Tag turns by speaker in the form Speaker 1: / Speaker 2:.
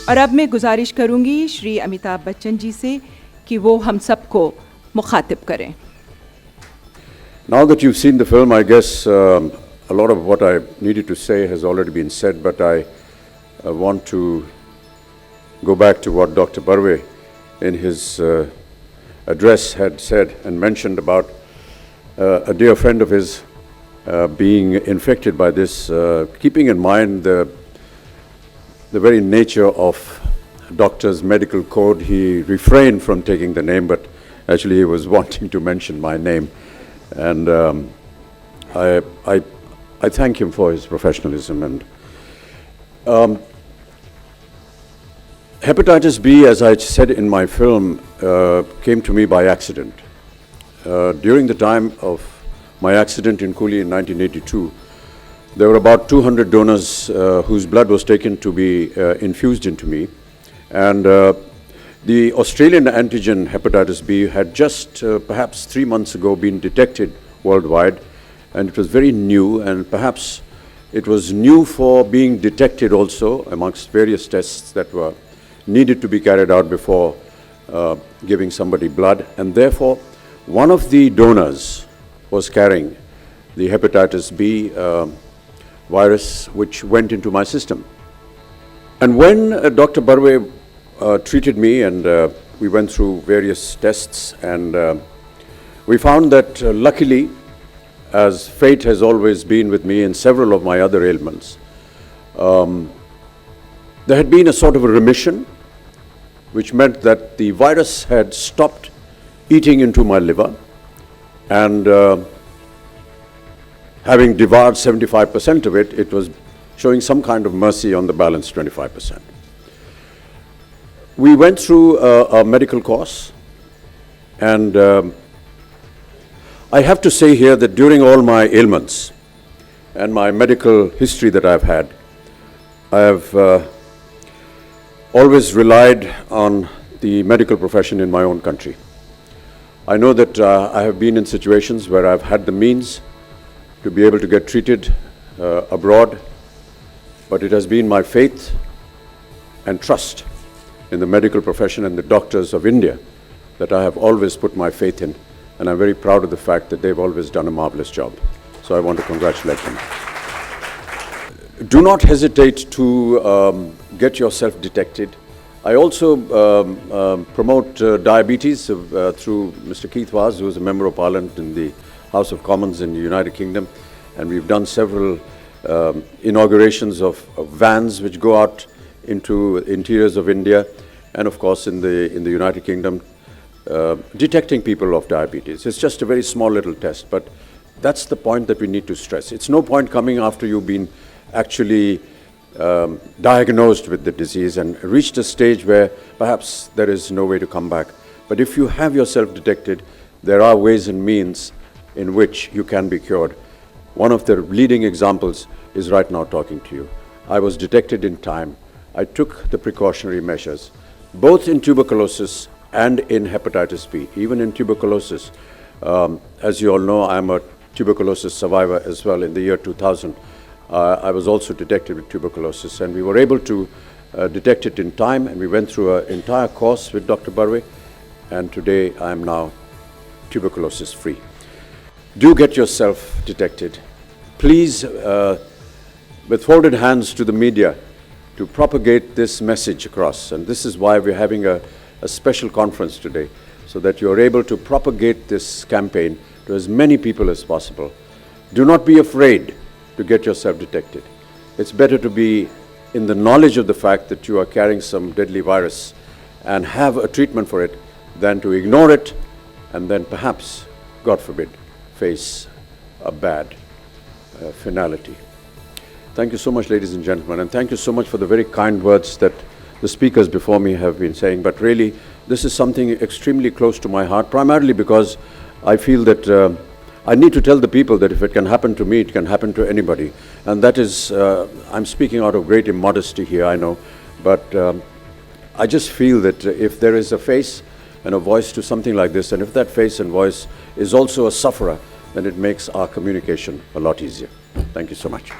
Speaker 1: और अब मैं गुजारिश करूंगी श्री अमिताभ बच्चन जी से कि वो हम सबको मुखातिब करें.
Speaker 2: Now that you've seen the film, I guess a lot of what I needed to say has already been said, but I want to go back to what Dr. Barve in his address had said and mentioned about a dear friend of his being infected by this, keeping in mind the very nature of doctor's medical code. He refrained from taking the name, but actually he was wanting to mention my name. And I thank him for his professionalism. And hepatitis B, as I said in my film, came to me by accident. During the time of my accident in Coolie in 1982, there were about 200 donors whose blood was taken to be infused into me. And the Australian antigen hepatitis B had just perhaps 3 months ago been detected worldwide, and it was very new, and perhaps it was new for being detected also amongst various tests that were needed to be carried out before giving somebody blood. And therefore, one of the donors was carrying the hepatitis B virus, which went into my system. And when Dr. Barve treated me, and we went through various tests, and we found that luckily, as fate has always been with me in several of my other ailments, there had been a sort of a remission, which meant that the virus had stopped eating into my liver, and having devoured 75% of it, it was showing some kind of mercy on the balance 25%. We went through a medical course, and I have to say here that during all my ailments and my medical history that I've had, I have always relied on the medical profession in my own country. I know that I have been in situations where I've had the means to be able to get treated abroad, but it has been my faith and trust in the medical profession and the doctors of India that I have always put my faith in, and I'm very proud of the fact that they've always done a marvelous job. So I want to congratulate them. Do not hesitate to get yourself detected. I also promote diabetes through Mr. Keith Vaz, who is a Member of Parliament in the House of Commons in the United Kingdom, and we've done several inaugurations of vans which go out into interiors of India, and of course in the United Kingdom, detecting people of diabetes. It's just a very small little test, but that's the point that we need to stress. It's no point coming after you've been actually diagnosed with the disease and reached a stage where perhaps there is no way to come back. But if you have yourself detected, there are ways and means in which you can be cured. One of the leading examples is right now talking to you. I was detected in time. I took the precautionary measures, both in tuberculosis and in hepatitis B. Even in tuberculosis, as you all know, I'm a tuberculosis survivor as well. In the year 2000, I was also detected with tuberculosis, and we were able to detect it in time, and we went through an entire course with Dr. Barve, and today I am now tuberculosis free. Do get yourself detected. Please, with folded hands to the media, to propagate this message across. And this is why we're having a special conference today, so that you're able to propagate this campaign to as many people as possible. Do not be afraid to get yourself detected. It's better to be in the knowledge of the fact that you are carrying some deadly virus and have a treatment for it than to ignore it and then perhaps, God forbid, face a bad finality. Thank you so much, ladies and gentlemen, and thank you so much for the very kind words that the speakers before me have been saying. But really, this is something extremely close to my heart, primarily because I feel that I need to tell the people that if it can happen to me, it can happen to anybody. And that is, I'm speaking out of great immodesty here, I know, but I just feel that if there is a face and a voice to something like this, and if that face and voice is also a sufferer, then it makes our communication a lot easier. Thank you so much.